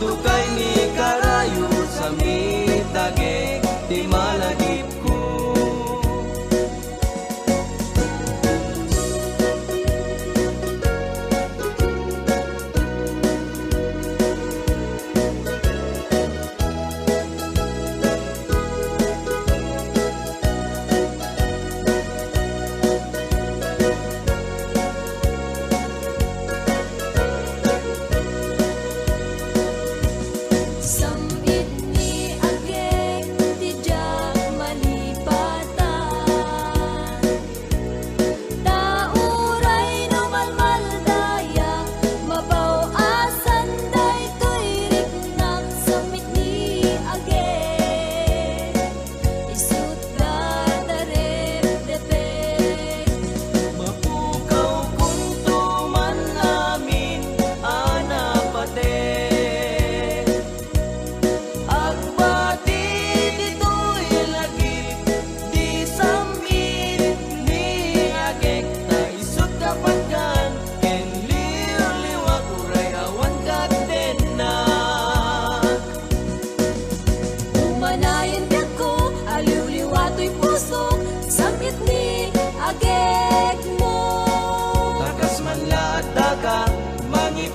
matukay ni karayo sa mitagek ti malagip ko.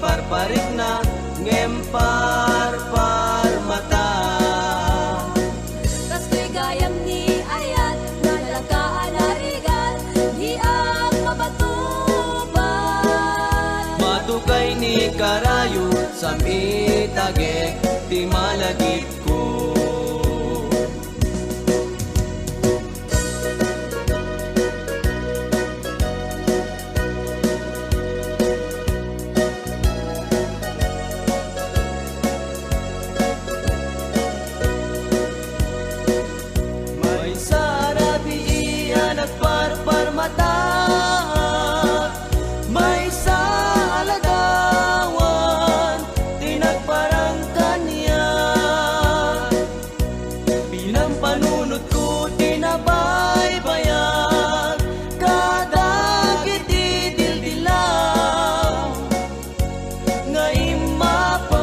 Parparik na ngempar mata kastoy gayam ni ayat nalakaan arigan di ang mabatuban matukay ni karayo sa mitagek ti malagip ko. May sa alagawan tinagparang kanya, pinampanunot ko tinabaybayan kadagit idildilaw nga imapay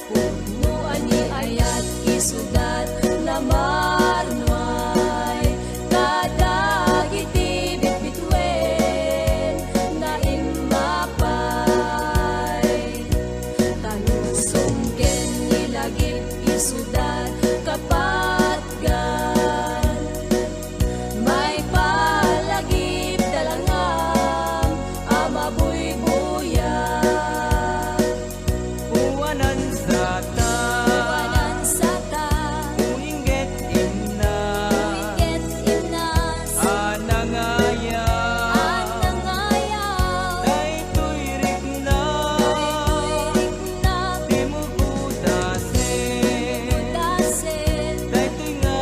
punuan ni ayat isugat na marnway kadagiti bitbitwen na imapay tanusungken nilagip isudat kapatgan may palagip talangam amabuybuya uwanan sata uinget imnas anangayaw daytoy rikna di mo budasen daytoy nga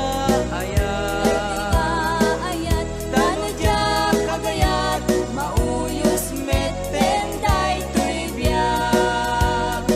ayat tanudyak kagayat mauyos metten daytoy biyak.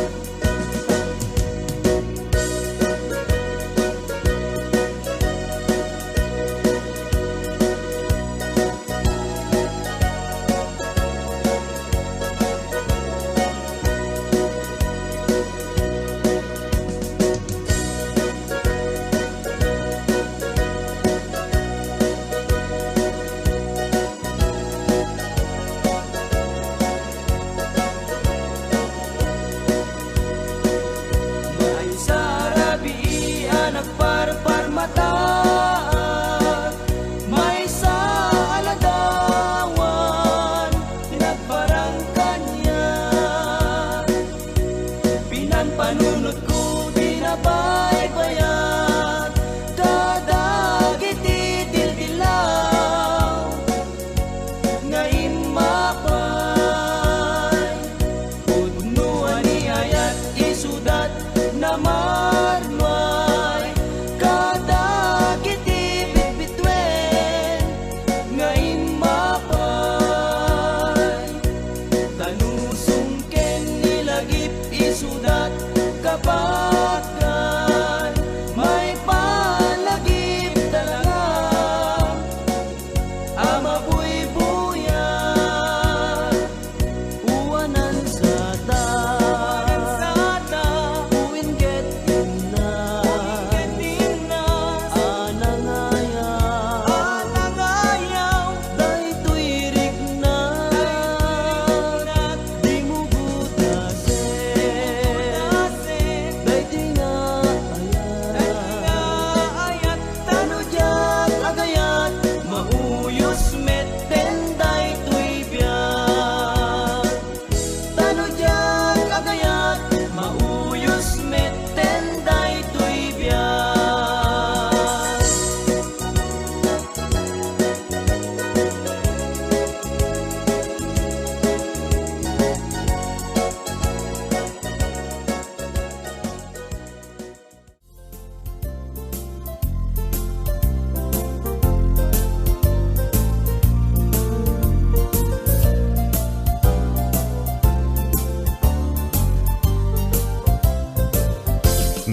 May sarabi nagparpar mata, may sa alagawan tinagparang kanya, pinanpanunot ko binabaybayan kadagit idildilaw nga imapay punuan ni ayat isudat na marmay kadagit ibitbitwen nga imapay tanusungken nilagip isudat kapatgan may palagip talaga amabuybuyan uwanan sa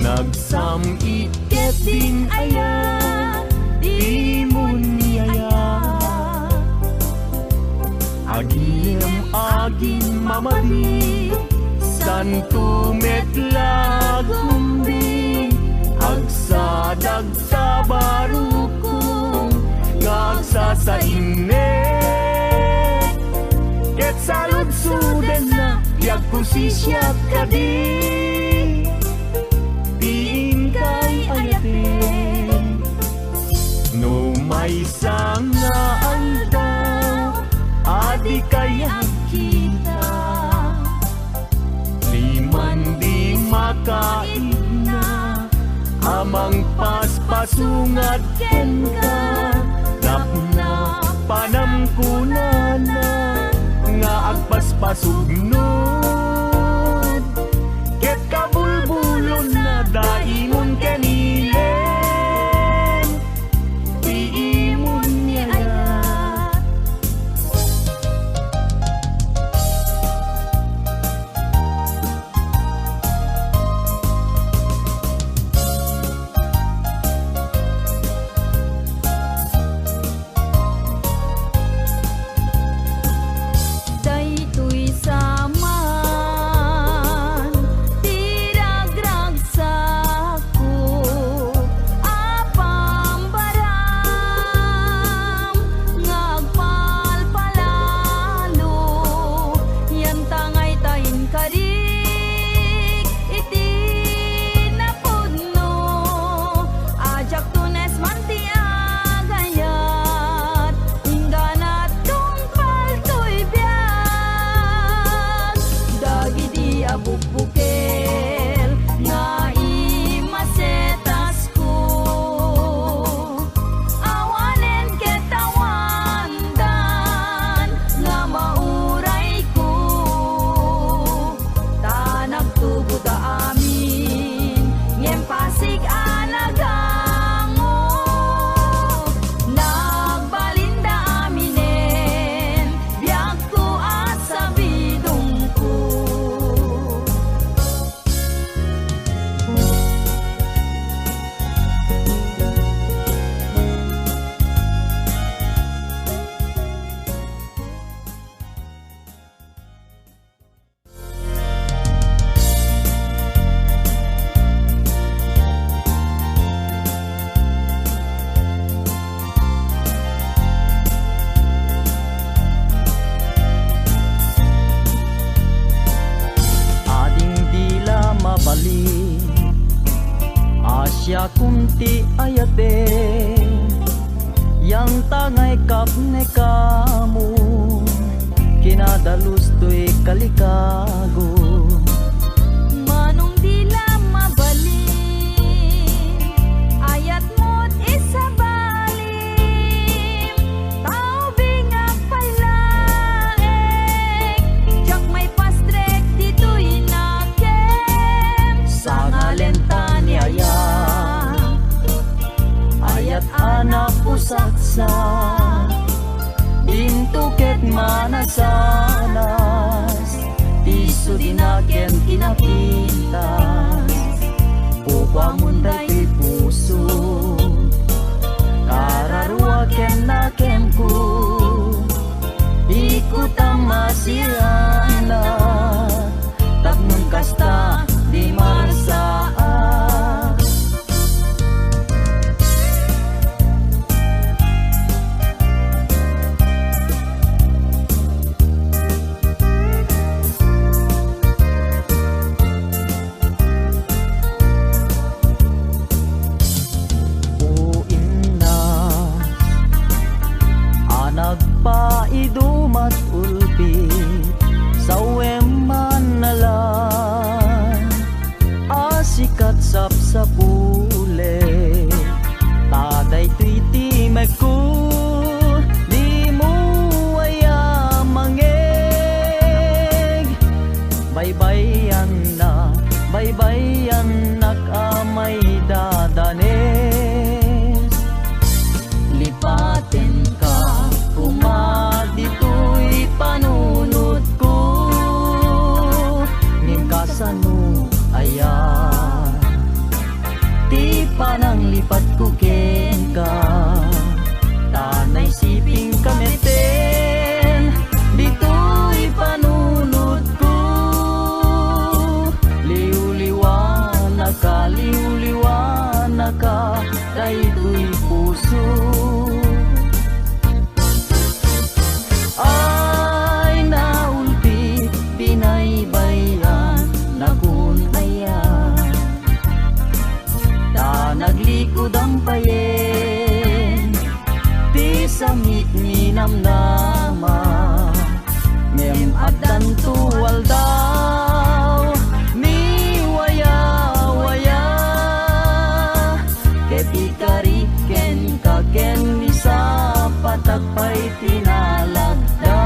Nagsamit din aya, di mo niyaya. Agim agin mamadi, santo metlag kumbing. Agsadag sa barukong, ngagsa sa innet. Ket salud-suden na, yag kusisyak ka di. Diin kay ayatin, no may nga aldaw, adi kaya kita. Liman di makaigna, amang paspasungat ken ka. Napna panamkunana, nga agpaspasugnod. Ket kabulbulon na daimon kanilen, diimon niya. Daytoy saman, tiragrag sako, apam baram, ngagpalpalalo, yan tangay tayin karik, iti napudno, ajak tunes mantiagayat, ingganat tungpal to'y biag, dagiti abukbukel, nga imasetas ko, awanen ketawandan, nga mauray ko, tanag tubo da amin, ngem pasig anagango, nagbalinda aminen, biag ko at sabidong ko. Ading dila mabali, asya kunti ayate. Yang tangay kapne kamu, kinadalus to'y kalikago. Manong dila mabaling, ayat mo't isabalim, tao bingak palaeng, tiyak may pastrek dito'y nakem, Sa ngalenta ni aya, ayat anak pusaksa, dintuket manasanas, tiso dinaken kinapintas, upang munday ti puso, kararwaken na kemku, ikut ang masirana, tapnong kasta di marsaak. Nagpaidumat ulpi sa weman nalan, asikat sapsapule, taday tuiti meko, di mo aya mangeg. Baybayan nakamay dadanes, lipaten ka kumadito'y panunod ko, ngim kasano aya, pananglipat ko ken ka. Tanay siping kameten, dito'y panunod ko. Liw-liwanag ka, dayto'y puso. Ay naulpi, pinaybayan, nagunayan. Da naglikod ang payen, ti samit minamnama. Ngem addan tuwal daw, mi waya-waya. Kepi kariken kaken misa patagpay tinalagda.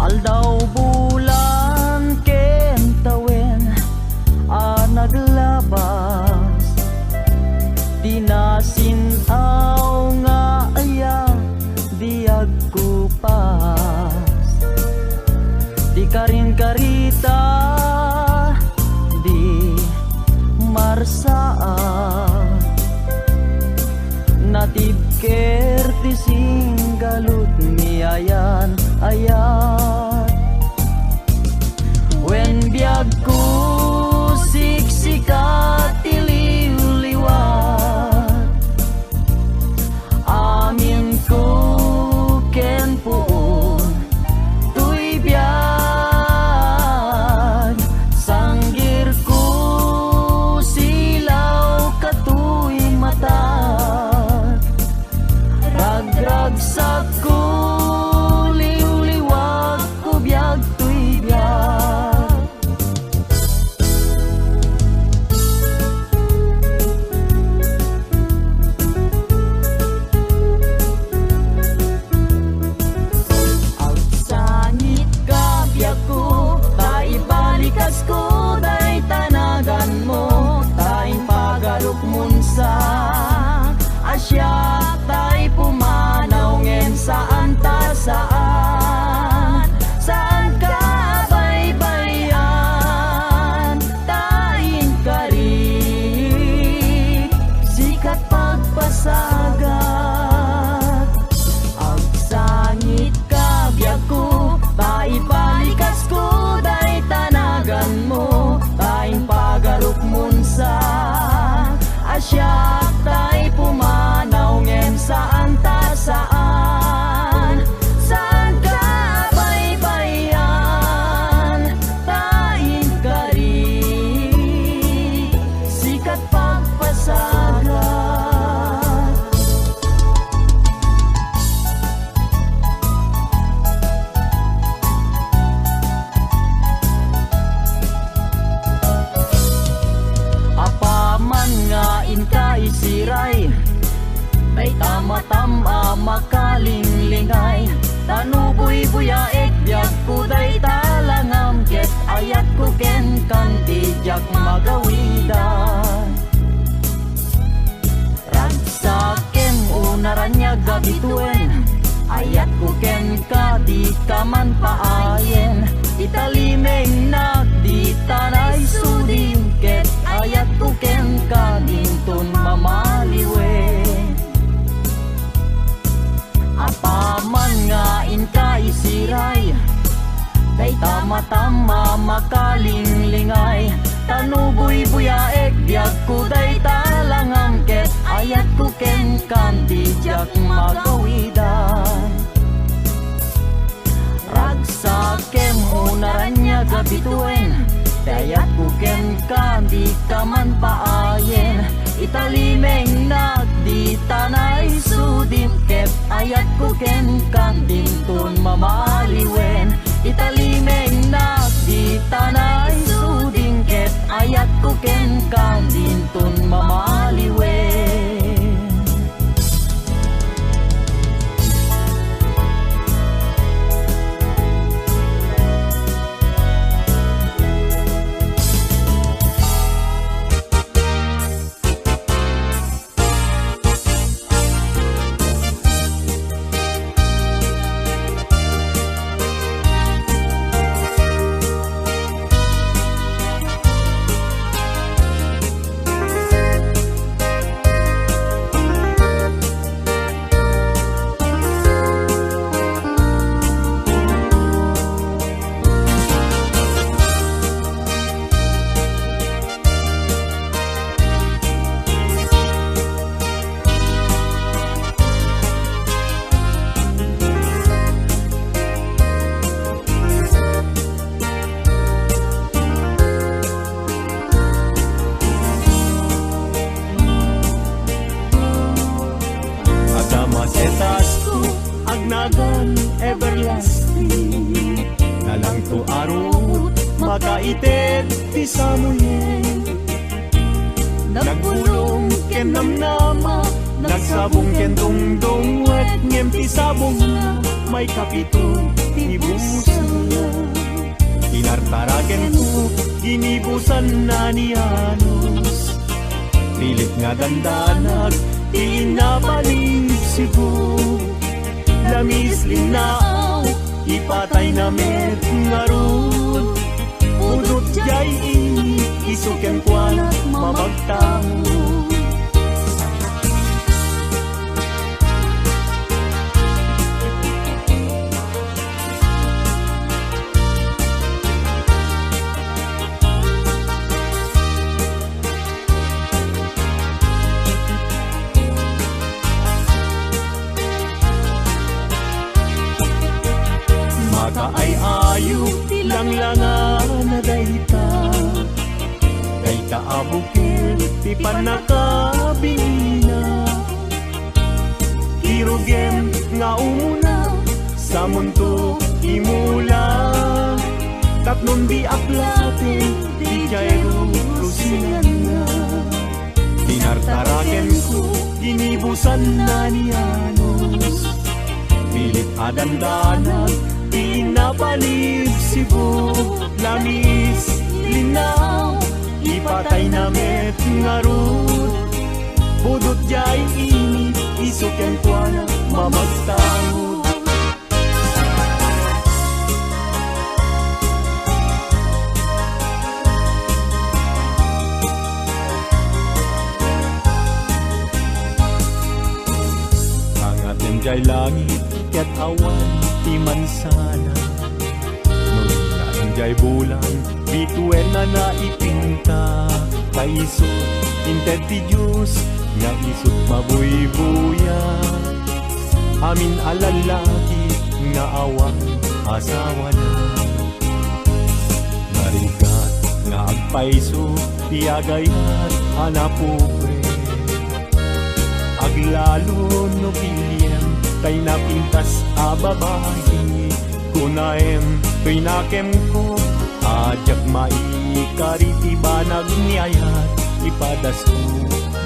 Aldaw bulan ken tawen naglabas, tinasinaw nga aya diag kupas. Di karin karita, di marsaa, natib kerti singgalut niayan ayat. When biag ko siksikat iliw-liwat, amin ko ken puon tuy biag. Sanggir ko silaw katuy mata, ragragsak ko liw-liwag ko biag tuy biag. Ko day tanagan mo, tayong pagarukmun sa Asya, tay pumanaw ngem saan ta saan. Saan ka baybayan, tayong kari, sikat pagpasagat. Ang sangit ka biyag ko, taibalikas ko day tanagan mo, tayong pagarukmun sa Asya, tay pumanaw ngem saan ta saan. Saan ka baybayan, tayong kari, sikat pagpasagat. Isiray, may tama-tama makalinglingay. Tanuboy buyaek, biyak ko day talangam ket ayat ko ken kanti jak magawidan. Ragsakem unaranya gabituen, ayat ko ken ka di kaman paayen. Italimeng nagdi tanay sudin ket ayat ko ken ka dinton mamaliwe. Apaman nga inka isiray, day tama-tama makalinglingay. Tanuboy buyaek, biag ko day talangam ket ayat ko ken kanti jak magawidan. Ragsakem unaranya gabituen, dayat ko ken ka di kaman paayen. Italimeng nagdi tanay sudin ket ayat ko ken kan dinton mamaliwen. Italimeng nagdi tanay sudin ket ayat ko ken kan dinton mamaliwen. makaitet ti Samuel. Nagbulong ken namnama, nagsabong ken dungdong wet ngem ti sabong na may kapito ti busala. Inartaraken ko ginibusan na ni Anos, pilit nga dandanag inabalib sigo. Lamis linao ipatay na met ngarud, udot jay isuken kwanat mamagtamo. Makaay-ayo tilang-langan na dayta, dayta abukil ti panakabingina. Kirugem nga umuna sa mundo imula, tapnon di aplatin di Jairo lusinan na. Dinartaraken ko ginibusan na ni Anos, pilit adandanag pinapalib sibo. Lamis linaw ipatay na met ngarud, budot jay init isuken kwana mamagtangod. Angat ng jay langit ket awan ti mansana, nunina ang jay bulan bituen na naipinta. Kaisot inted ti Diyos nga isot mabuybuya, amin alalaki nga awan asawa na. Narigat nga agpaiso ti agayat anapupre, aglalo no piliem tay napintas a babae. Kunaem pinakem ko ajak maikariti banag niayat, ipadas ko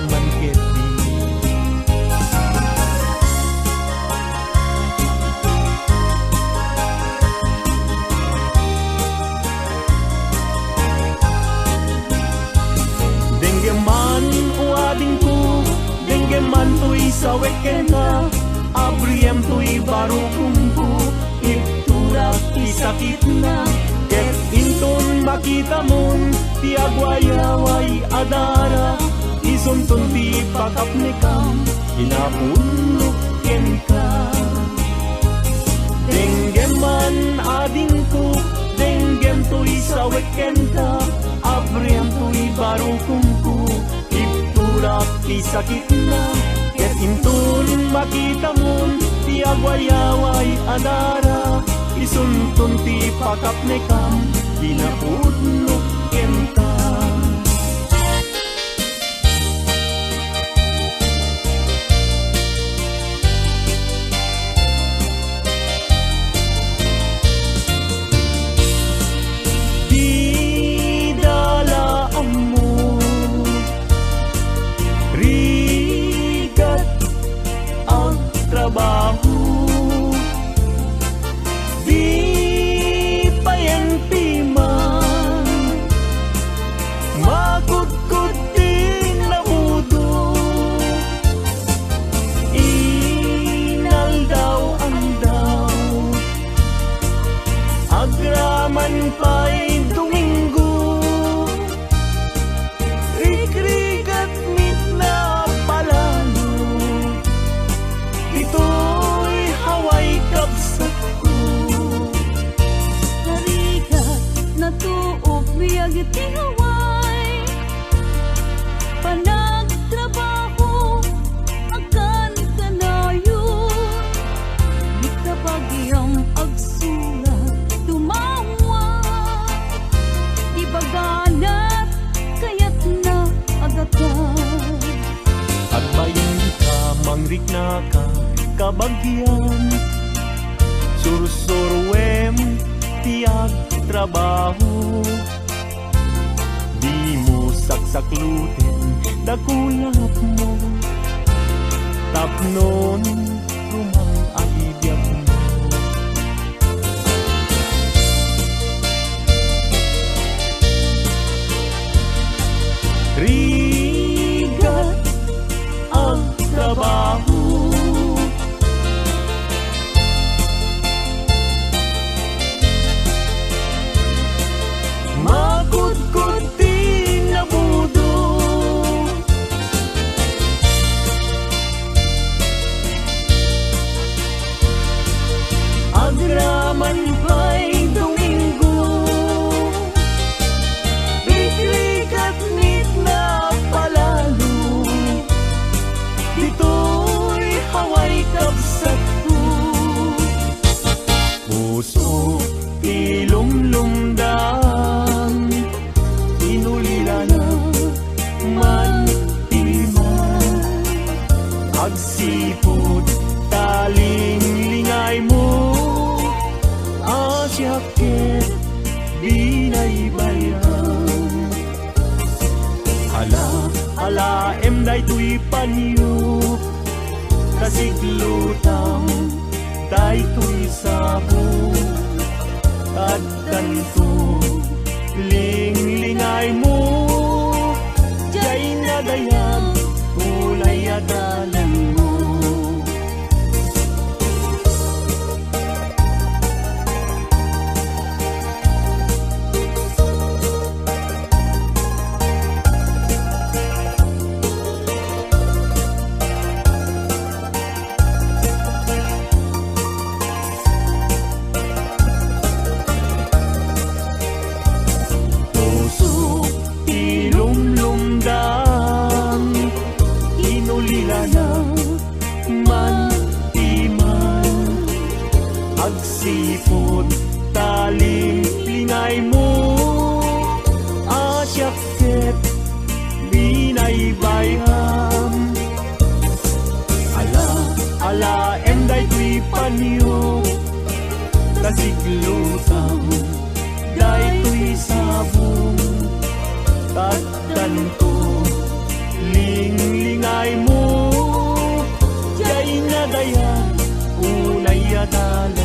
manketi. Denggeman uading ko, denggeman tuy sawek kena, abriem tuy baru kumpu, iturak isakit na. Ket intun makita mon ti agwayaway adara, isuntun ti pakapnikam inapunok ken ka. Denggeman ading ko, denggem tuy sawek ken ka, abriem tuy baru kumpu, iturak isakit na. Ket intun makita mon ti agwayaway adara, isuntun ti pakapnikam ginapudnok kenta. Di dalaan mo rigat ang trabaho, agraman pa'y Domingo, rikrigat mit na palalo, ito'y haway kapsat ko. Harigat na tuok biyag iti haway, panagtrabaho akan kanayon, di kabagyang agsulat tumawa, di baganat kayat na agatan. At bayin ka mangrik na ka kabagyan, sursurwem tiag trabaho. Di mo saksaklutin dakulap mo, tapnon rumang aibiyag mo. Rigat ang trabaho, magkudkod di nabudo, agraman pa'y Domingo, ikrikat nit na palalo, dito'y haway kapsat ko. Puso ilumlumdan, inulila na man timan, agsipot taling lingay mo, asyakit binaybayan. Hala, day tuy panyo, kasiglutang day tuy sabo, at kanto linglingay mo, jay nadayag ulay adalan mo. Agsipot taling lingay mo, asyakit binaybayam. Ala, day tuy panyo, kasiglutang day tuy sabong, tatganto linglingay mo, jay nadayan unay adalan.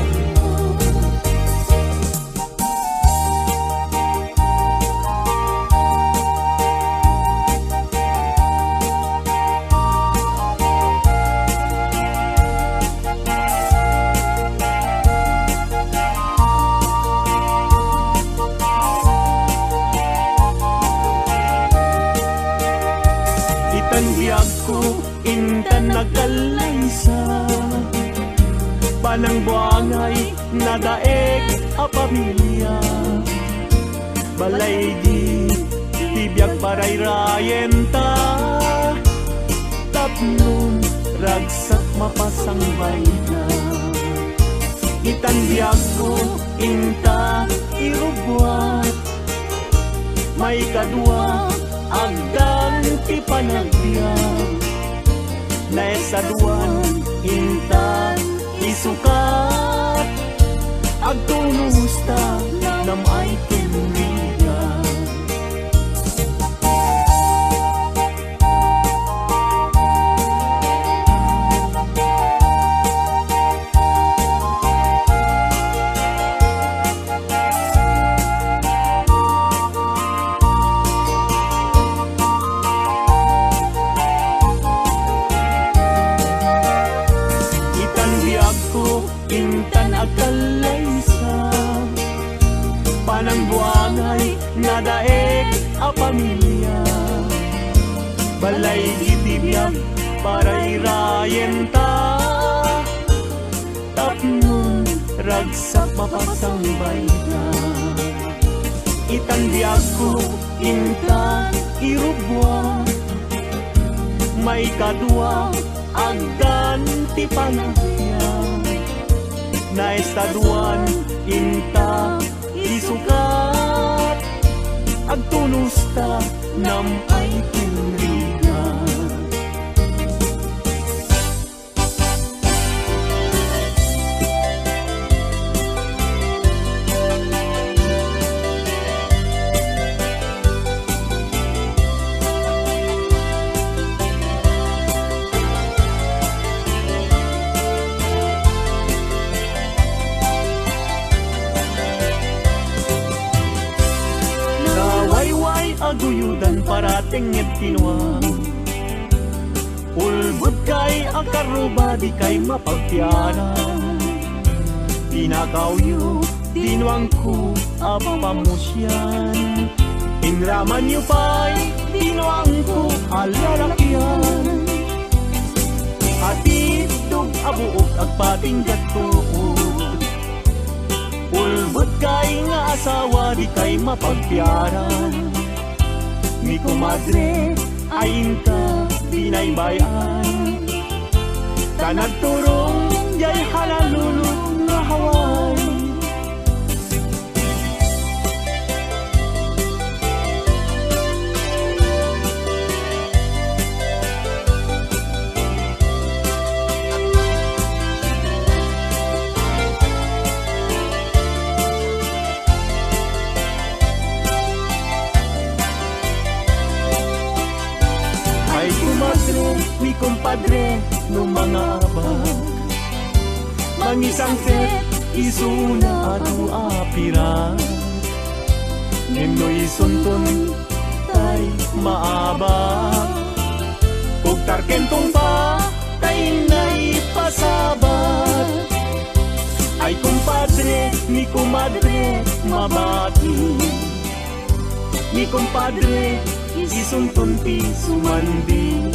Itanbiyag ko, intan nagkalaysa, panang buangay nadaeg a pamilya. Balay di tibiyag paray rayenta, tapnon ragsak mapasangbay na. Itanbiyag ko, inta irubwat, may kadwa agdan ti panagbiag, na esaduan inta isukat, agtulusta nam ay kinrigan. Intan agkalaysa, panang buangay nadaeg a pamilya. Balay itibiyag paray rayenta, tapnon ragsak mapasangbay na. Itanbiyag ko, intan irubwa, may kadwa agdan ti panagbiag, na estaduan inta isukat, agtulusta nam ay kinrigan. aguyudan parating at tinuang. Ulbud kay ang karuba di kay mapagtiara. Tinakawyo, tinuang ko apamusyan. Inraman niyo pa'y tinuang ko alalakyan. Atidog abuok agpating gatuod. Ulbud kay nga asawa di kay mapagtiaran. Ni kumadre ayin ka binaybayan. Kanagturong jay halalulong nga haway. Mi kumpadre no mga abag mangisang set isuna ato apira Nendo'y suntun tay maabag ug tarkentong pa tay naipasabat. Ay kumpadre ni kumadre mabati, ni kumpadre isuntun ti sumandi.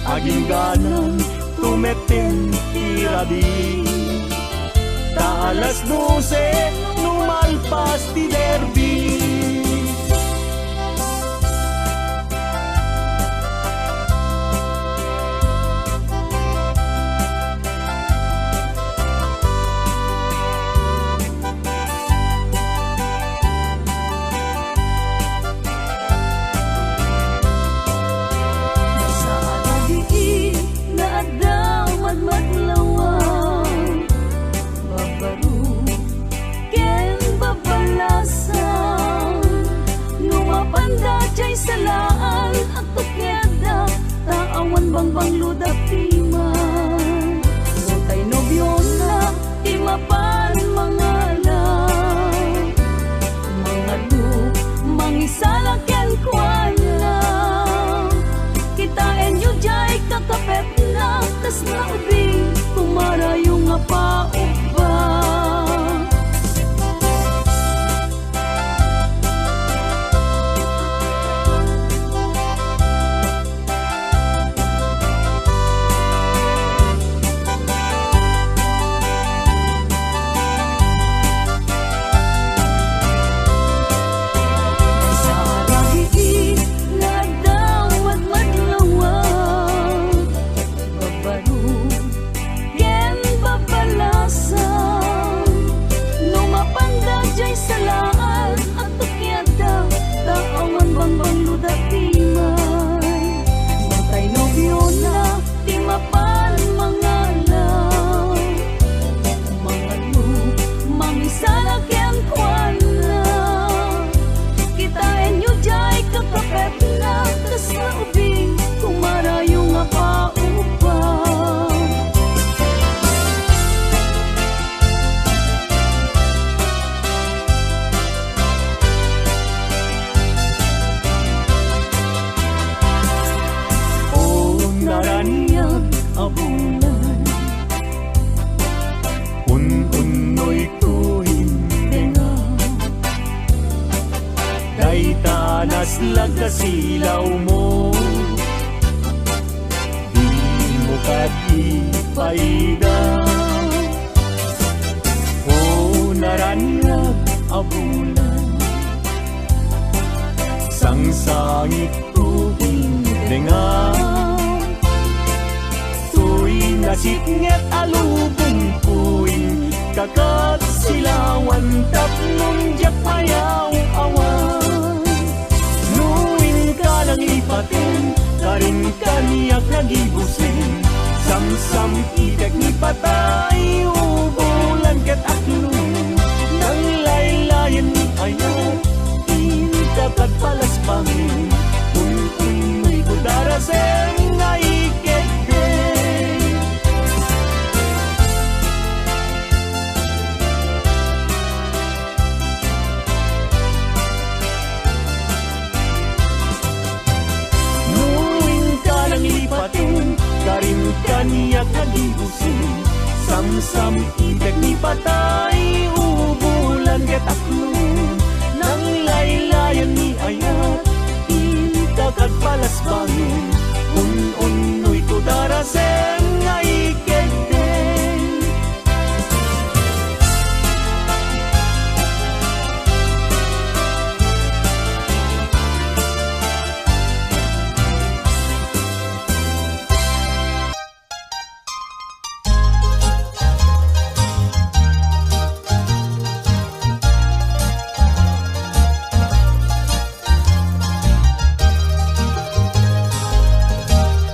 Aging ganan tumeten irabi. Ta alas 12 numalpas ti derby. Salaan at tukyada, taawan bang ludak timan. Butay nobyo na, timapan mga lang. Mga luk, mangisalakyan kwa lang. Kitain nyo jay kakapet na, tas na ubing, kumarayo nga pauba. Lagkasilaw mo, di mo kadipayda. O naranyag abulan, sangsangit tuwing dengar. Tuwing nasitnget alubong puwing, kakat silawan tapnong jak payaw awan. Nang ipatin, karin kaniyak nagibusin. Samsam itek ni patay, ubulan ket aklong. Nang laylayan ni ayaw, inkakat palas pangin. May kudaraseng nga ikekbe. niya kagibusin. Samsam idag ni patay, ubulan ket aklon. Nang laylayan ni ayat, itakad palas bangin. Un-unoy ko darasem nga ikegden.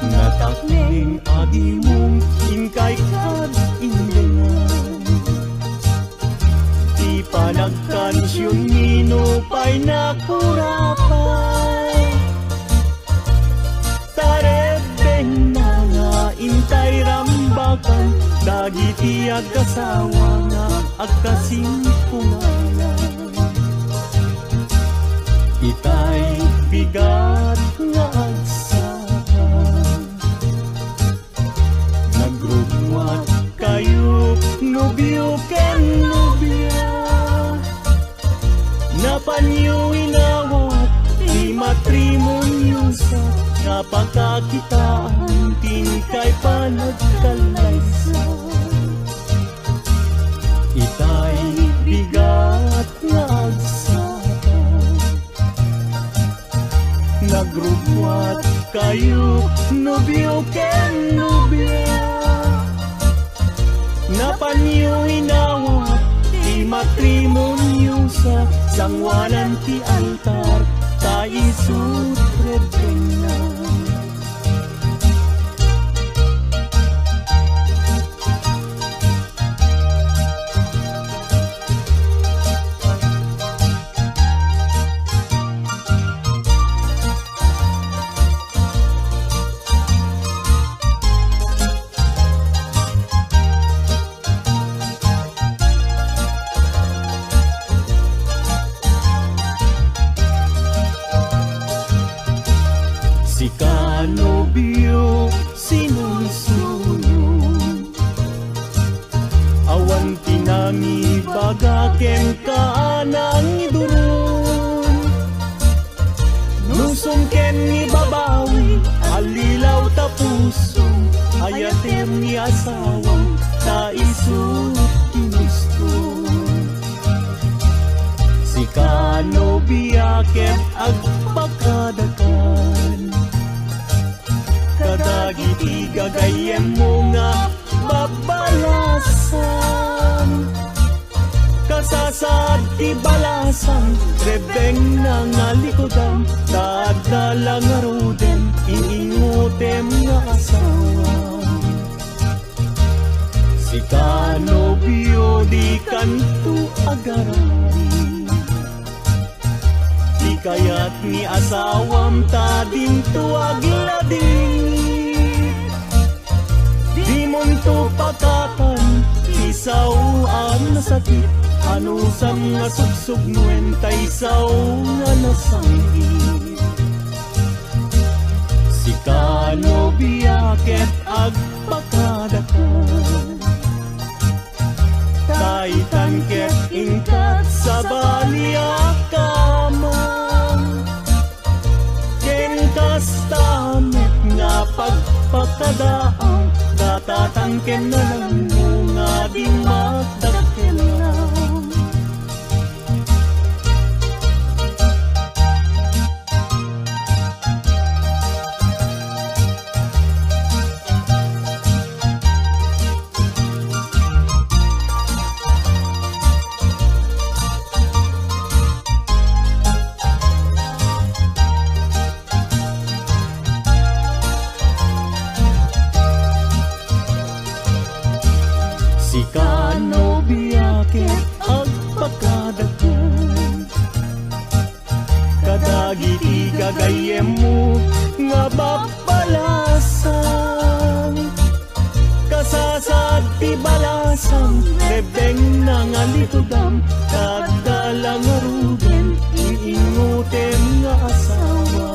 Natakling adi mong ingkay kad indengan. Di pa nagkansyon minupay na kurapay. Tarebeng na nga intay rambakan, dagiti agkasawa nga agkasimpunganan. Itay bigat nga agsakan, nagrugwat kayo nubyo ken nubya. Napanyo inawat di matrimonyo sa napakakitaan, tingkay panagkalaysa. Itay bigat nga agsakan, nagrugwat kayo nubyo ken nubya. Napanyo inawat di matrimonyo sa sangwanan ti altar, kaisut rebenan. Si kanobyo sinusuyo, awan tinami bagaken kaanang idurun. Nusong ken ni babawi, alilaw tapuso, ayatem ni asawang taisut kinustun. Si kanobya ken agpakadakan, kadagiti gagayem mo nga babalasan. Kasasad ti balasan, rebeng na nga likodan, dadala nga ruden, iingutem nga asawa. Si kanobyo di kanto agarari, di kayat ni asawam ta dinto aglading. Di munto pakatan, isawan na sakit, ano sang nga sugsugnuen, taysaw nga nasangit. Si kanobya ket agpakadakan, taitan ket ingkat sa baliakaman. Ken kastamet nga pagpakadaang, datatangken na lang mo nga di magdakelang. Si kanobya ket agpakadakan, kadagiti gagayem mo nga babalasan. Kasasad ti balasang, rebeng na nga litudam, kadala nga ruden, iingutem nga asawa.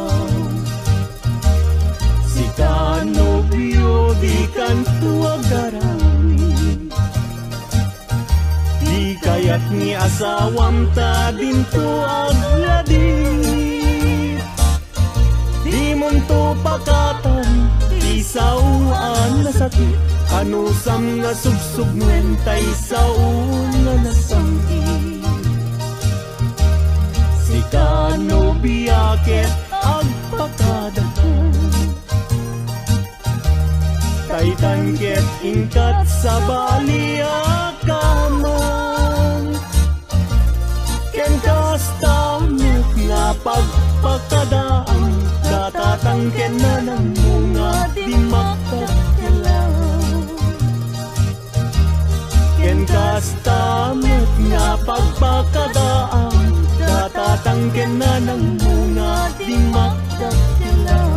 Si kanobyo di kan asawam ta dinto agladit. Di munto pakatan, isawan na sakit. Ano sam nga subsub nuwentay saun nga nasangit. Si kano biyaket agpakadakan, taytangket ingkat sa baliakaman. Ken kastamit nga pagpakadaan, datatangken na ng mga di magkakilaw. Ken kastamit nga pagpakadaan, datatangken na ng mga di magkakilaw.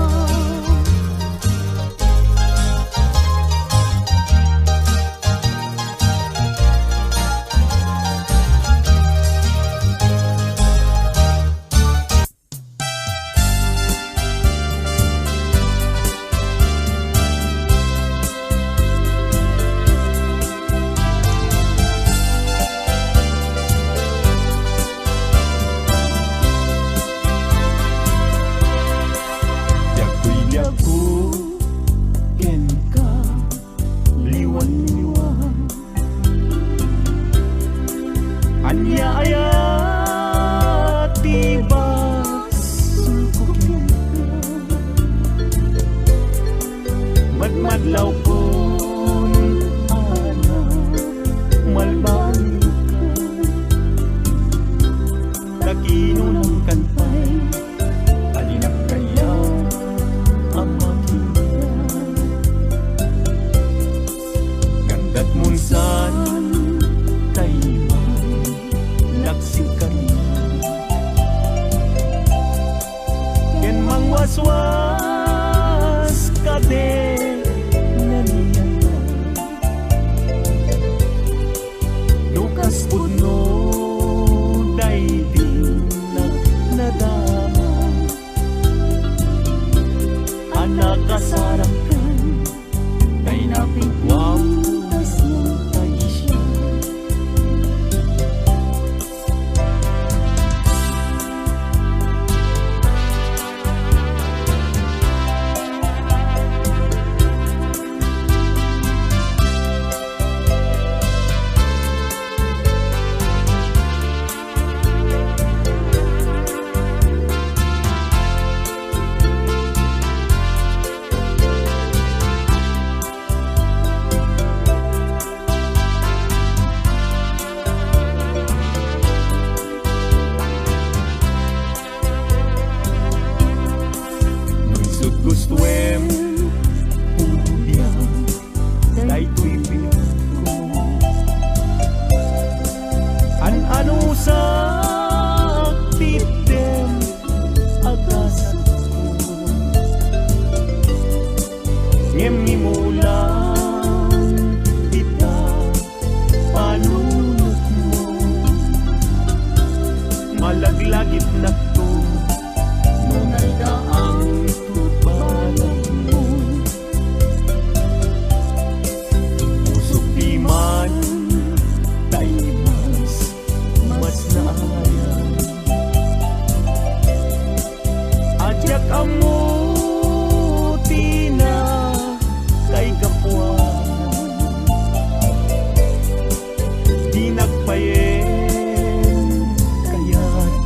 Madlaw kun ana malbang kakino ng kantay alinak kaya ang makita gandat munsan kay laksik kanya ken mangwaswas kade puno daigdig nadama, anak kasarakan kay napigwam ng taisya. Gustuem ubiang daytoy pinag ko ano sa aktitem agasat ko ngem ni mulang kita panunot mo malaglagit na to nunay daang amuti na kay kapuan di nagpayen kaya't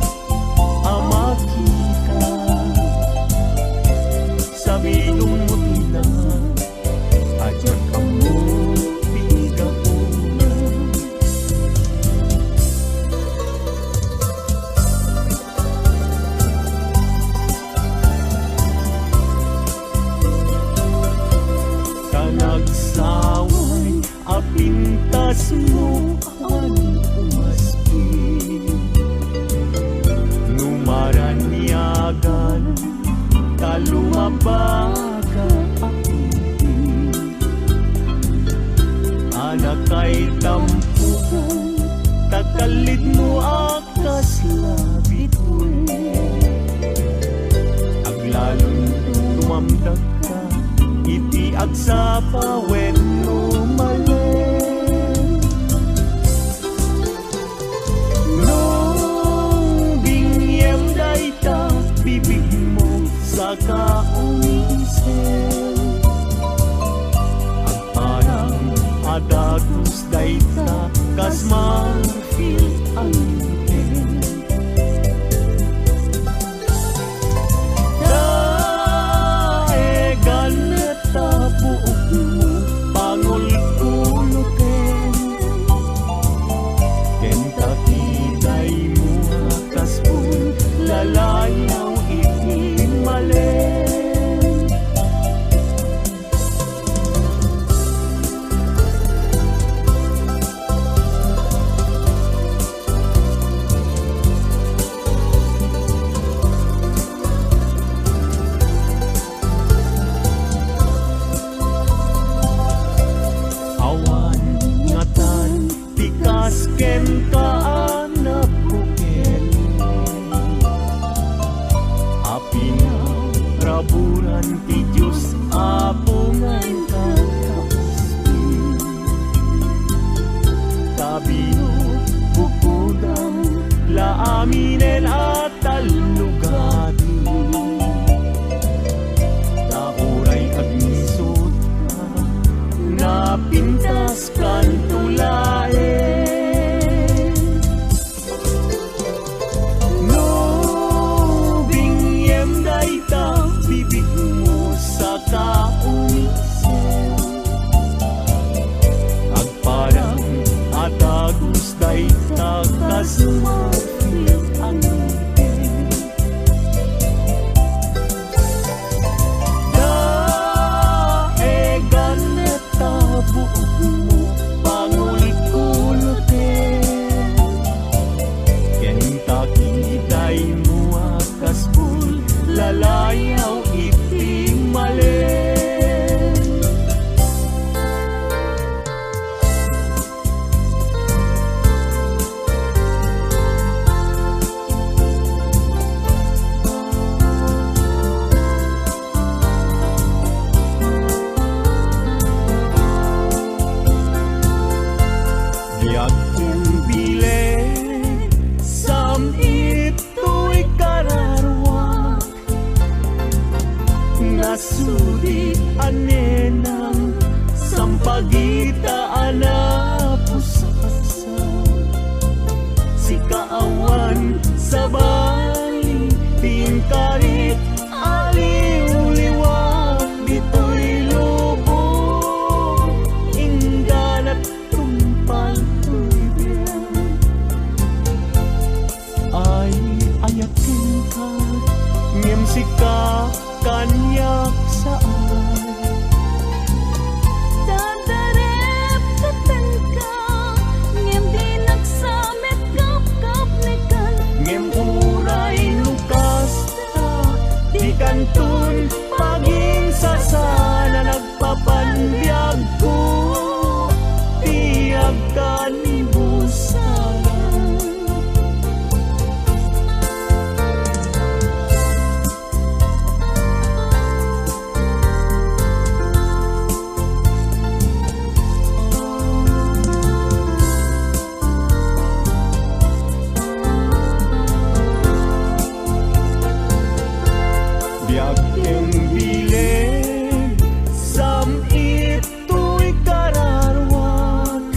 amakita sabi lumuti na adyak amuti kapuan. Nagsaway apintas mo ang umaspi numaranyagan kalumabaga akunti anak kay tampukan takalid mo akas labit aglalon tumamdag ka iti agsapa wenno malen marfil ang ngipin. Daegan neta buok mo pangol kulutin. Kentucky day mo kaspun lalayaw itimalen. Awan ngatan tikas ken kaanak buken. Api na raburan ti Diyos apungan kakaspi. Kabino bukudang laaminen at talugati. Tauray agnisot ka napintas kan tulaen. No bingyem dayta bibig mo sa kaumisen. Agparang at agus dayta kasumapit ang ngipin. Daegan neta buok mo pangol kulutin. Kentucky day mo akaspul lalayaw itimalen. Diagking bile sam ito'y kararwak. Nasudi anenang sampagita anapusasa. Si kaawan sa bali tingkarit aliw-liwag dito'y lubong. Inggan at tumpal to'y biyan. Ay ayakin ka ngem sika kanyak saan. Dadarep katan ka ngem di nagsamet kap nekan. Ngem uray lukas ta di kantun paging sasana nagpapanbiyag ko tiyag kanibusan. Diagking bileg sam ito'y kararwak.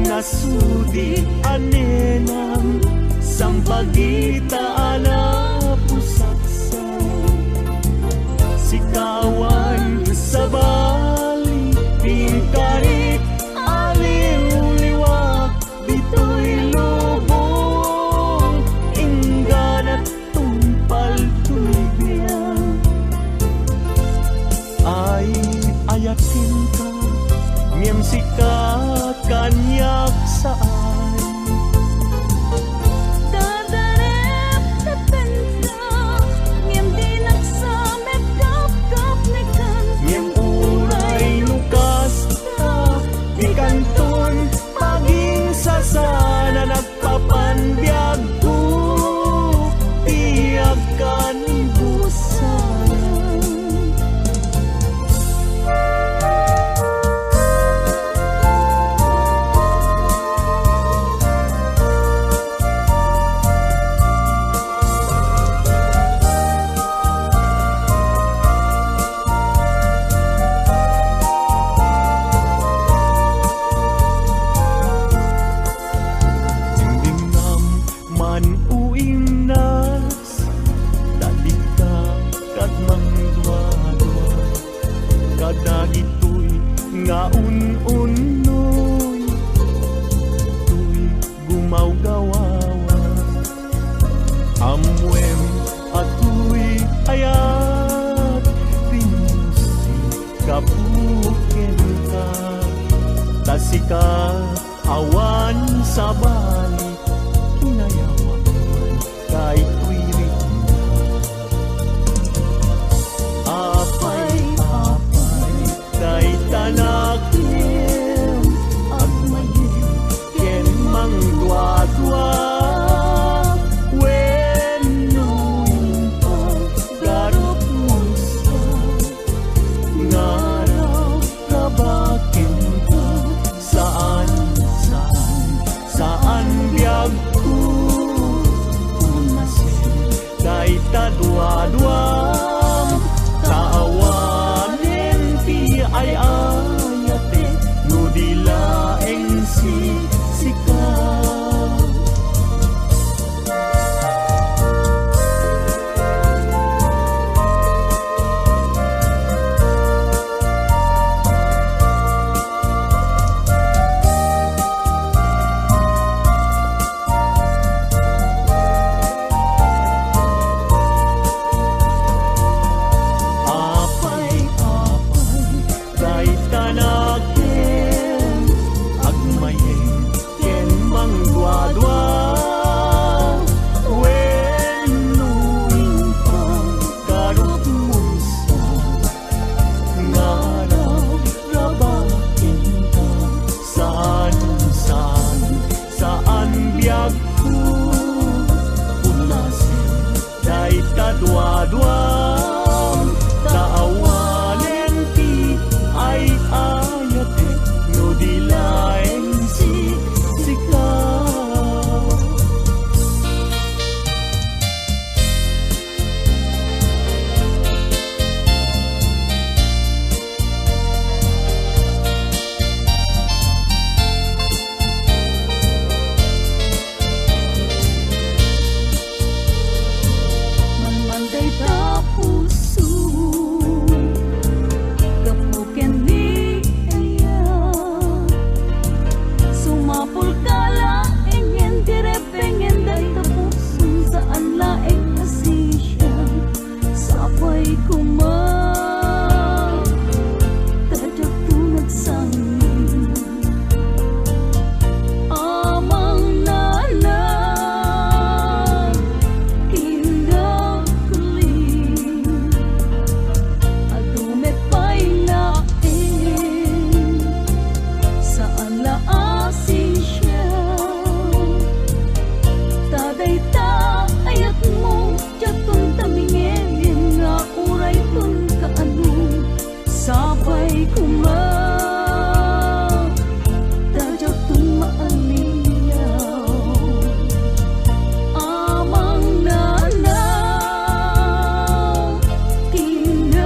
Nasudi anenang sampagita anapusaksa. Sikawan sa bali tingkarit aliw-liwag dito'y lubong. Inggan at tumpal to'y biyan. Ay ayakin ka ngem sika kanyak saan. Dadarep sikat awan sa bali inayawan kay tuwirik na apay kay tanakim agmayim ken mangdwa-dwa when nuing paggarot mo sa ngaraw kabakin ka saan biyag ko umasin kay tadwa-dwam taawanin ti ay ayate no dilaeng sikaw. Dua-duam taawanen ti ay ayate no dilaeng sikaw. Manday ta puso kapuken ni aya sumapul kala engen tirepengen day ta puso saan laeng asisya sapay kuma tadak tunag sangin amang nana sabay kuma tajak tumaaliyaw amang nanaw tinagli.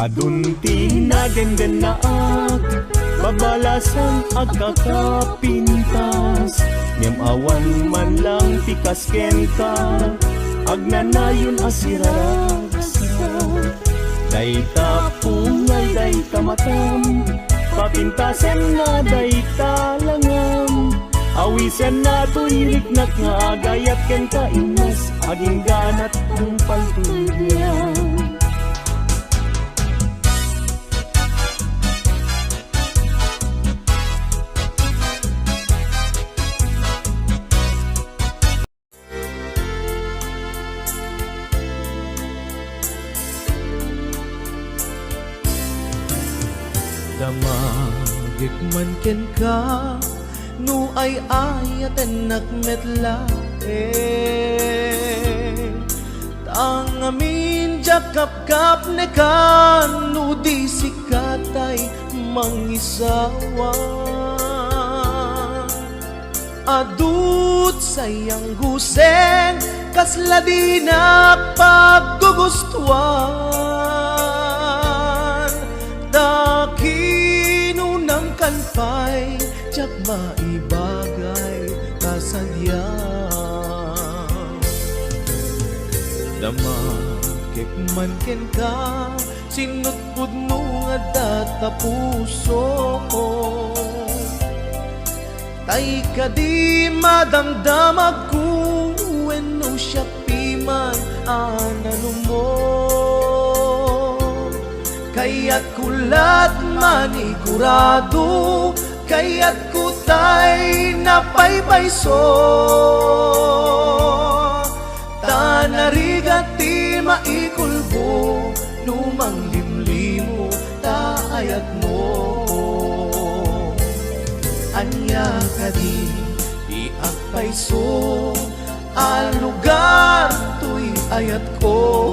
Adunti na genggenaag babalasan agkakapintas ngem awan man lang tikasken ka agnanayon asiraragsa dayta pungay dayta matam papintasen na dayta langam awisen na tuyirik na kagayat ken kainas aging ganat ang paltulyan. Damagik man ken ka, no ay ayaten nakmetla Tang amin jakap-kap ne kan, no di sikatay mangisawa Adut sayang guseng, kasla di paggugustuhan Dakino ng kalpay, tsak maibagay kasadyang Damakik man ken ka, sinutpud mo nga data puso Tay ka di madamdamag ko, wenno siya piman anano mo Kaya't kulat manigurado, kaya't kutay napaypayso Tanarigat ti maikulbo, lumang limlimo taayat mo Anya ka di iagpayso, al lugar tuy ayat ko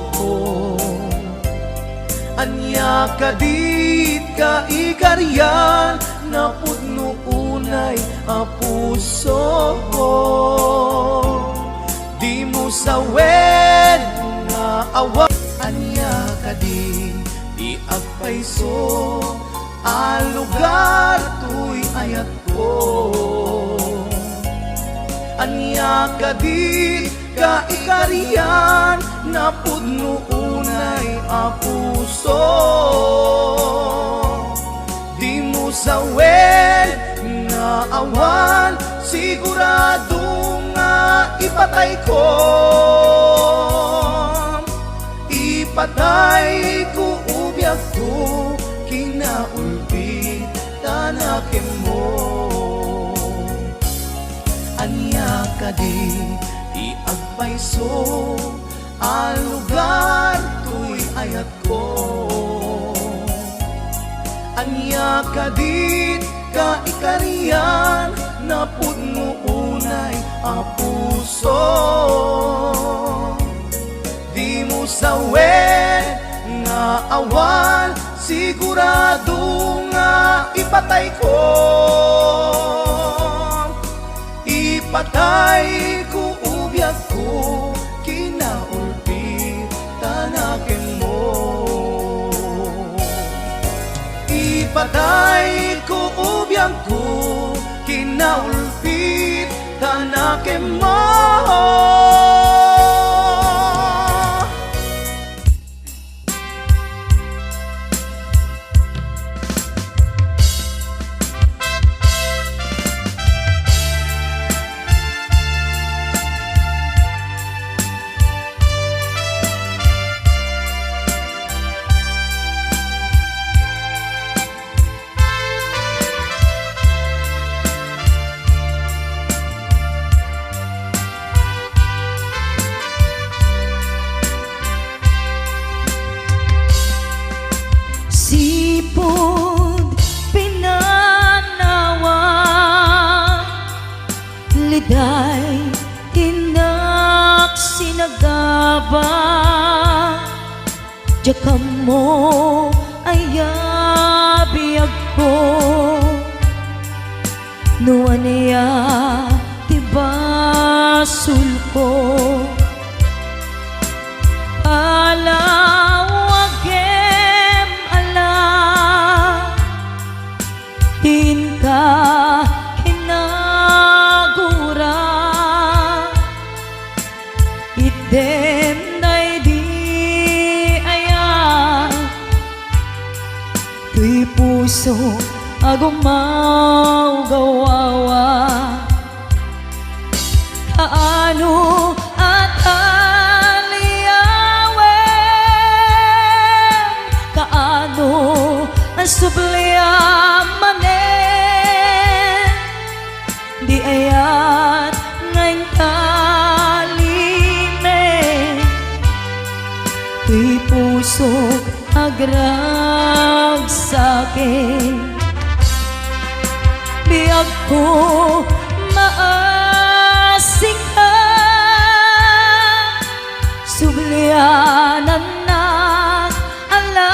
Anya ka di ka ikaryan, napudno unay a puso Di mo sawen nga awa Anya ka di iagpayso, al lugar tuy ayat ko Anya ka di ka ikarian, napudno unay a puso Di mo sawen nga awan, sigurado nga ipatay ko Ipatay ko ubyak ko, kinaulpi tanakin mo Anya ka di iagpayso, al lugar tuy ayat ko Anya ka di ka ikarian, napudno unay a puso Di mo sawen nga awan, sigurado nga ipatay ko Ipatay ko ubyak ko, kinaulpi tanakin mo Ipatay ko ubyak ko, kinaulpi tanakin mo Sipod pinanawa, liday tinak sinagaba Jakam mo ayabiyag ko, nuan niya tibasul ko Alawagem ala, din ka hinagura Idem day di aya, tuy puso agumaw gawawa Kaano at subliamanen di ayat ngayon talime Tuy puso agragsakit, biyag ko maasing ka, sublianan na alam,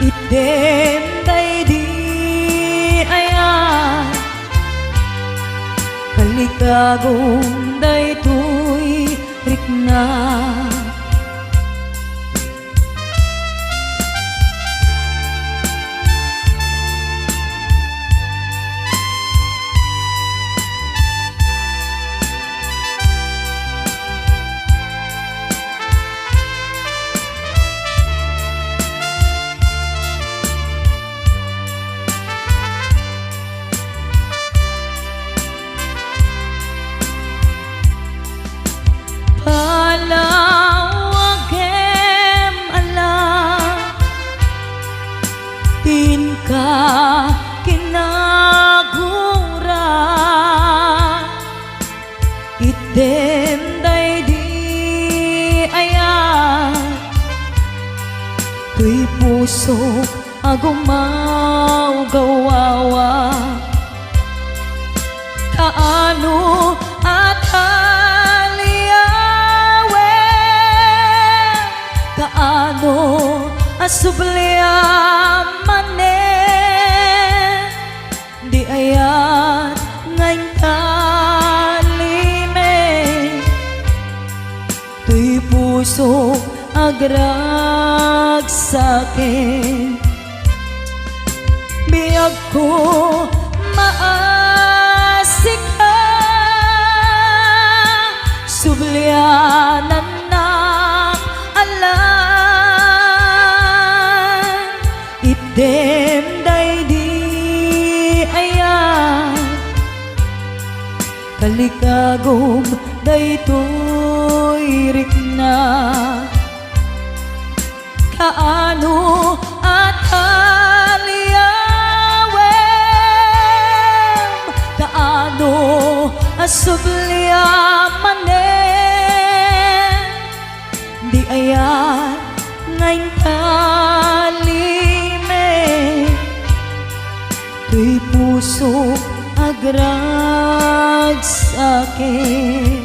item day di ayan, kalikagong day tuy rikna. Palawagem alam, tin ka kinagura, item day di ayan, tuy puso agumaw gawawa, kaano at kaano asubliaman di ayat ngayon kalime, tuy puso agragsakit, biyag ko maasik ka, sublianan na alam, item day di ayan, kalikagom day tuy rikna, kaano at aliyawem, kaano asubliaman di ayan ngayon kalime, tuy puso agragsakit.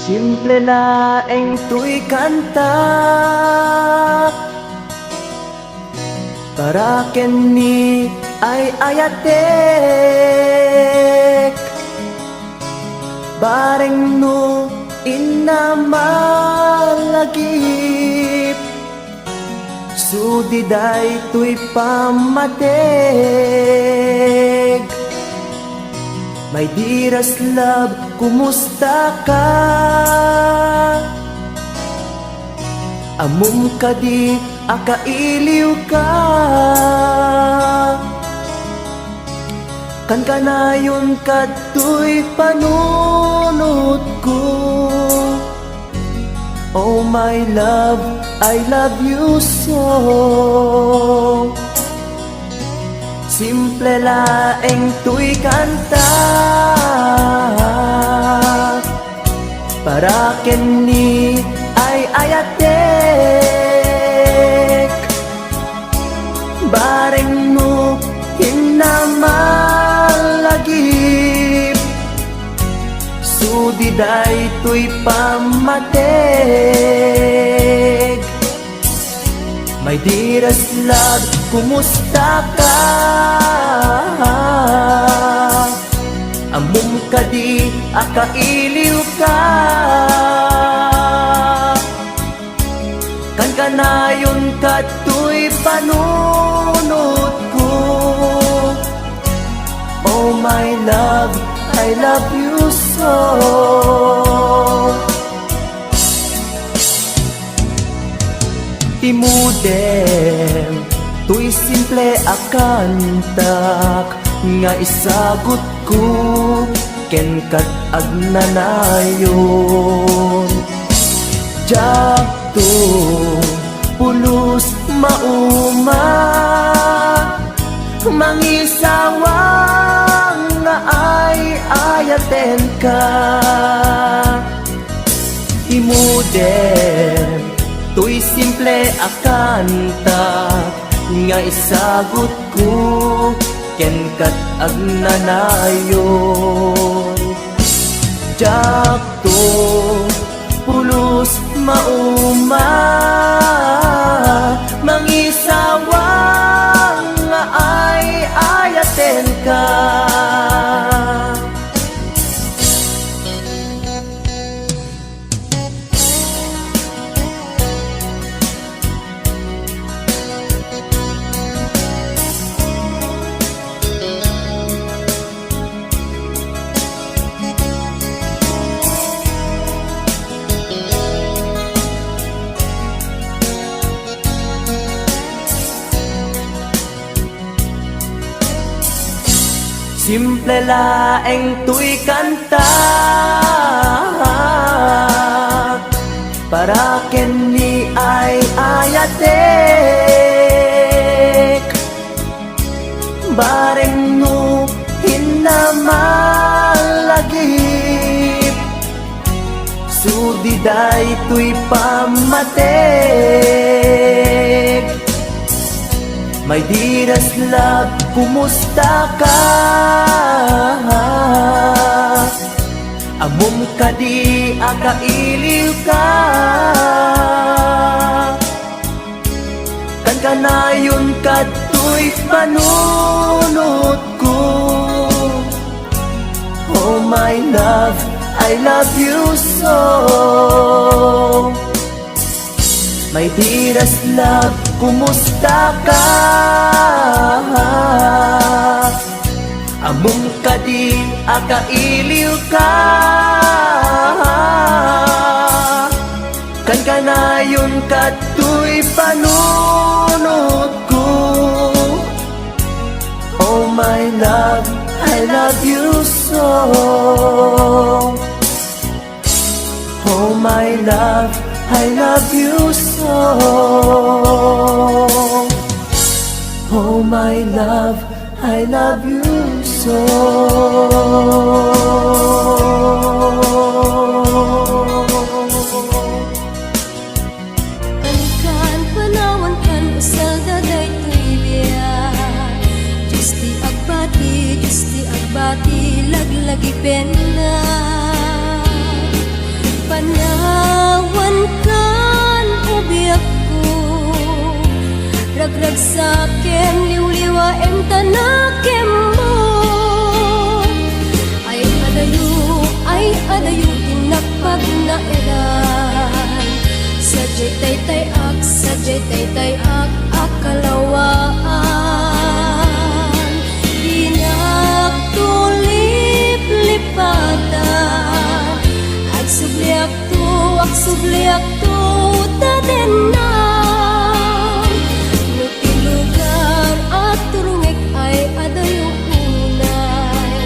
Simple laeng tuy kanta para kenni ay ayatek bareng no inamalagip sudiday tuy pamatek. My dearest love, kumusta ka? Amum ka di, akailiw ka. Kan ka na yun kato'y panunod ko. Oh my love, I love you so. Simple laeng tuy kanta para kenni ay ayatek bareng mo hinamalagip sudiday tuy pamatek. My dearest love, kumusta ka? Amum ka di, akailiw ka. Kan ka na yun kato'y panunod ko. Oh my love, I love you so. Timudem, tuy simple akantak nga isagot ko ken kat agnanayon. Jakto pulos mauma mangisawang nga ay ayaten ka. Timudem, tuy simple akanta nga isagot ko ken kat agnanayon. Jakto pulos mauma mangisawang nga ay ayaten ka. Simple laeng tuy kanta para kenni ay ayatek bareng no hinamalagip sudiday tuy pamatek. My dearest love, kumusta ka? Amum ka di, akailiw ka. Kan ka na yun kato'y panunod ko. Oh my love, I love you so. My dearest love, kumusta ka? Amum ka di, akailiw ka. Kan ka na yun kato'y panunod ko. Oh my love, I love you so. Oh my love, I love you so. Oh my love, I love you so. Kan panawan kan usal daday tuilya Justi agbati laglagi pena. Sadyay taytay akalawaan, dinagtulip lipatan, agsubliak tu tadenan, nutilugar at turungik ay adayong unay,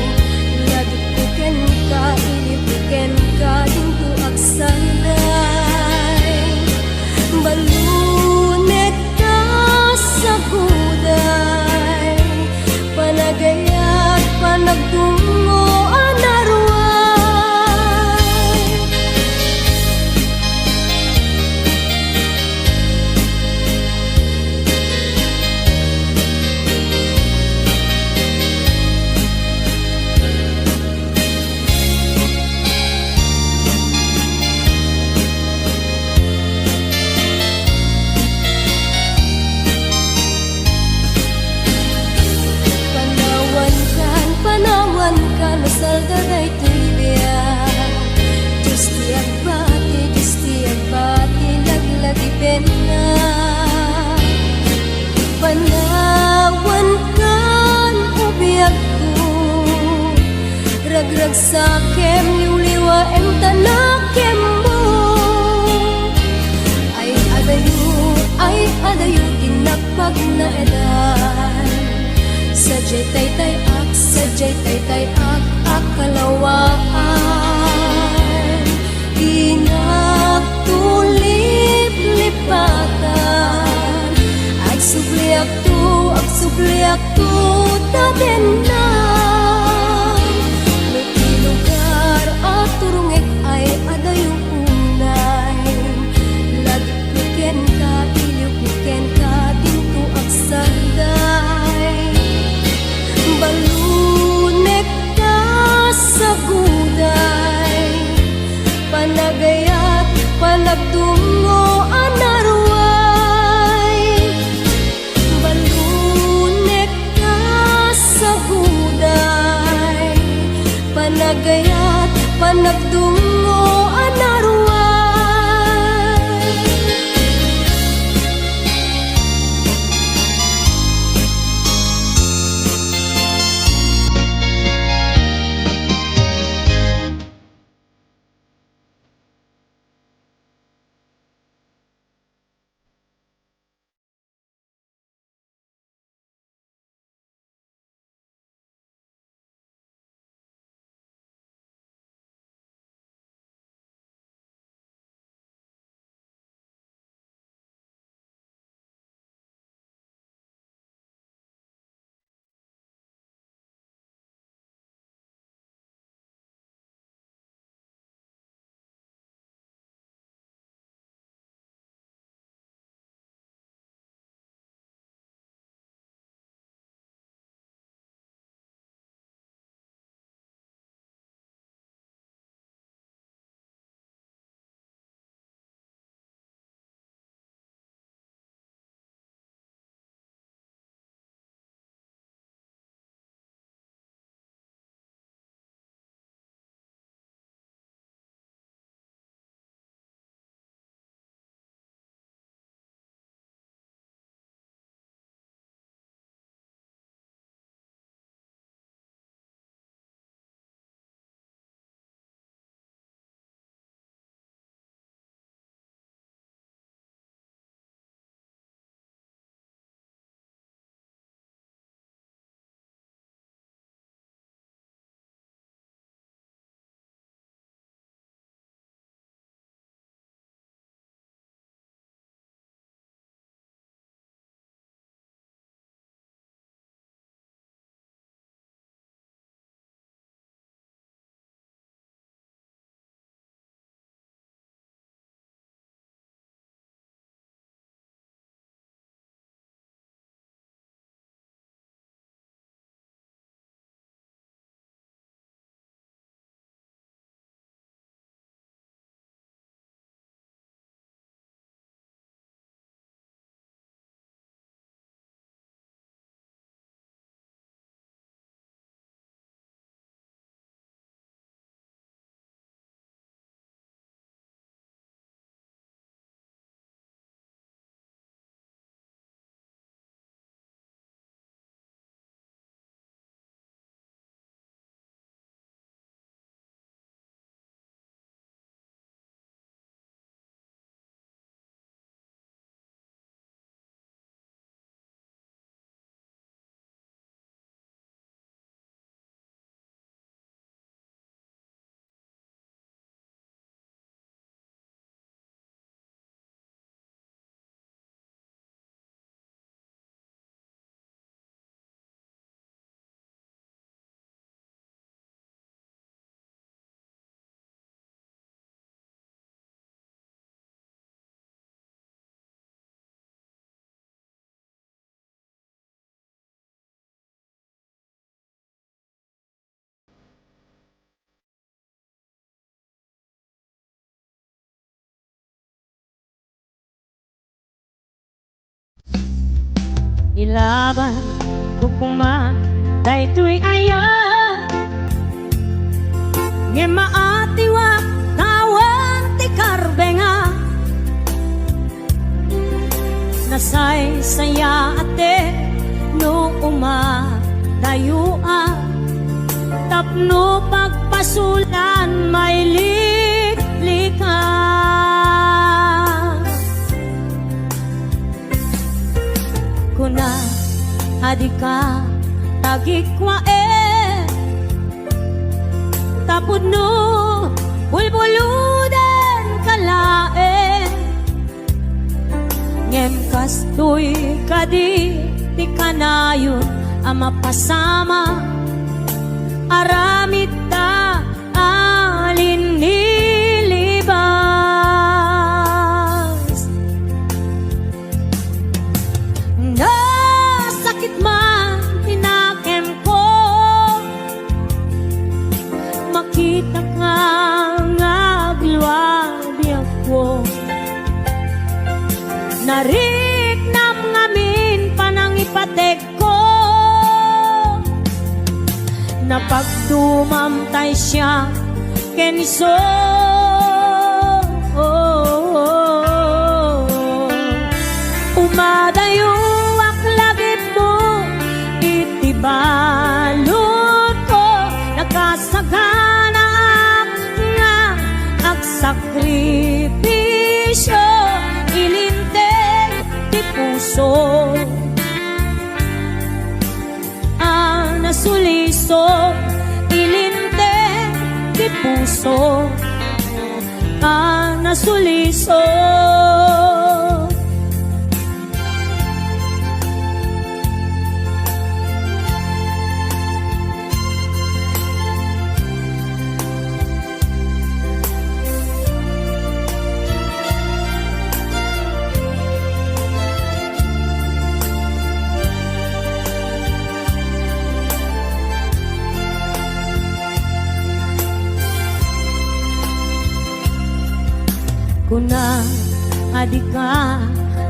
lagipuken ka, ilipuken ka, into agsanday, balunet ka sa guday, panagayat panagtungo anarway. Panawan kan, saldaday tuibya. Diyos ti agbati, laglagi pena. Panawan kan, ubiyak ko. Ragrag sakem, liwliwa em tanakem mo. Ay adayo, tinapag na edan. Sadyay taytay akalawaan, dinagtulip lipatan, agsubliak tu tadenan, nutilugar at turungik ay ilaban ko kuma daytoy aya nge maatiwa tawan ti karbenga nasay saya ate no umadayua tapno pagpasulan may liklika kuna adika tagikwa tapod no bulbuludan kalae ngem kastoy kadi ti kanayon ama pasama aramid ta alin nilibas nasakit man tinakem ko makita ka ngagluwabi ako nariknam ngamin panangipatek ko napagdumamtay siya keniso umadayo aklagip mo itibalot ko nakasagana nga agsakripisyo ilinteg ti puso nasuliso ilinteg ti puso nasuliso kuna adika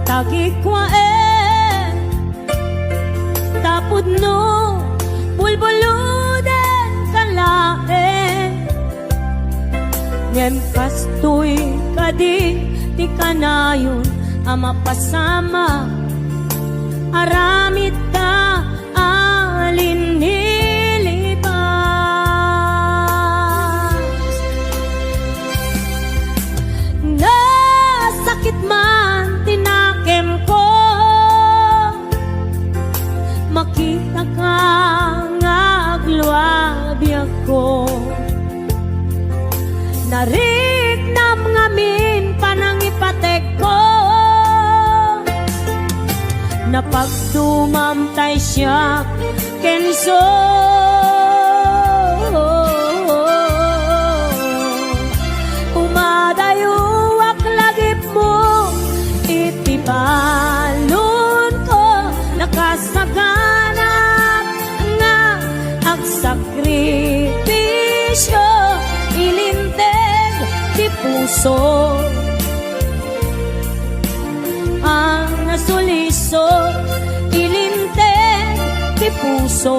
tagikwa tapod no bulbuludan kalae ngem kastoy kadi ti kanayon ama pasama aramid ta alin sakit man tinakem ko makita ka ngagluwabi ako nariknam ngamin panangipatek ko napagdumamtay siya kenso umadayo itibalon ko nakasaganap nga agsakripisyo ilinteg ti puso nasuliso ilinteg ti puso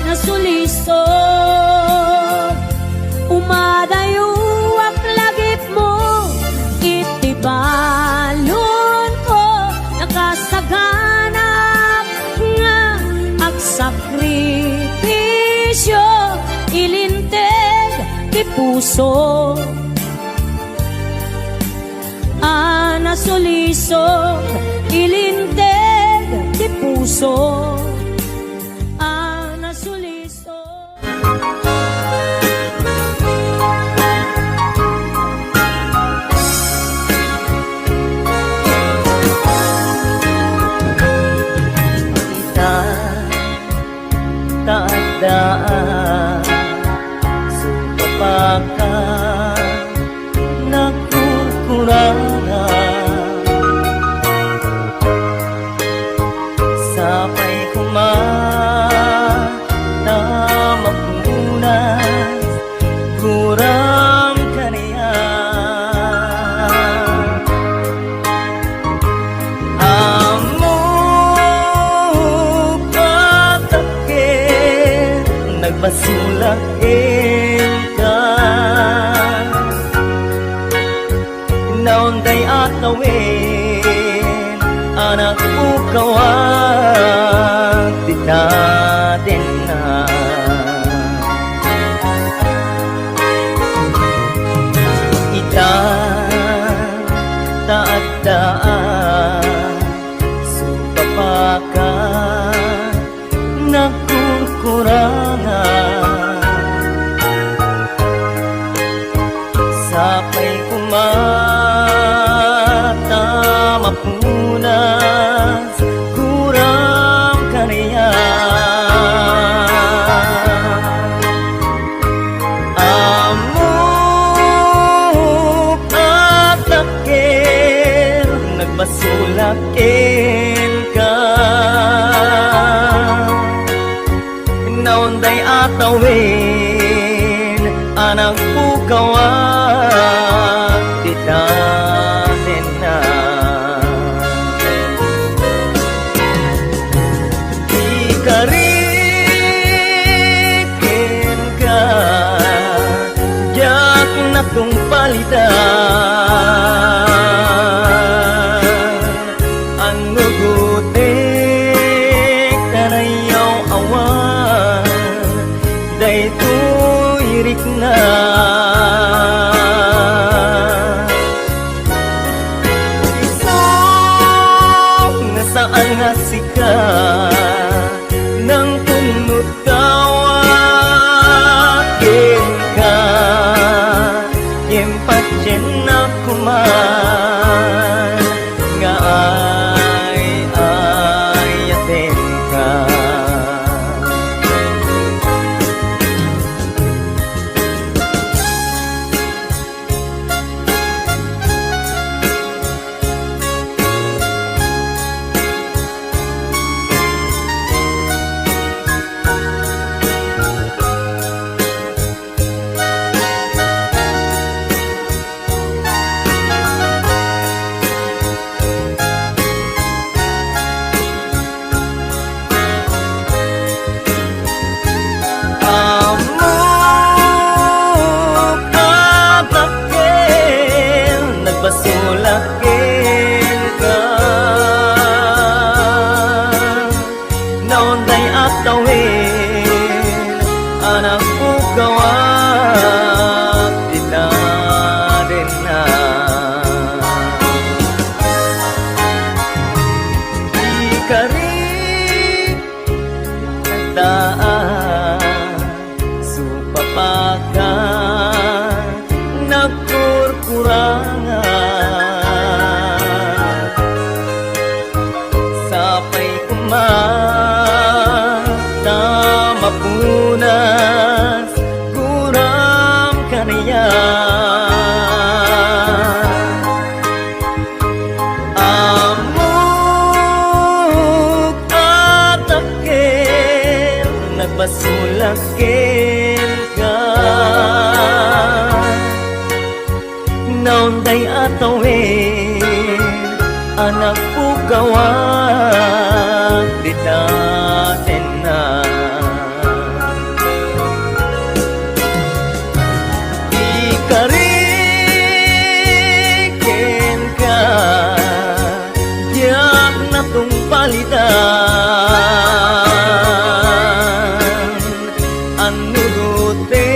nasuliso umadayo aklagip mo itibalon ko nakasaganap nga agsakripisyo ilinteg ti puso nasuliso ilinteg ti puso nasuliso taadaan sukapaka nagkukurana sapay naunday atawin anak ukawan ditatin na ita taagdaan supapaka nagkukurangan sapay kumata mapunas kurang kaniya amok at takir nagbasulakin ka naunday atawin anak pukawan ditatin na ikarikin ka yak na kong palitan ang nugutik tanayaw awan daytoy irik na saan nga sika nang tunutawakin ka impatyen na kuman nga ayatin ka basulakin ka naunday atawin anak pukawan ditatin na ikarik nagdaan supapakan nagkurkurangan sapay kumata mapunas kurang kaniya amok at takil nagbasulakin ka naunday atawin anak pukawan ditatin na ikarikin ka diyak na tong palitan anuguti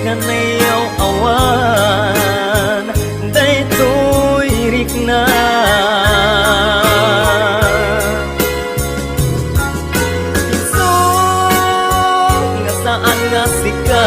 kanayaw awan daytoy irik na so nga saan nga sika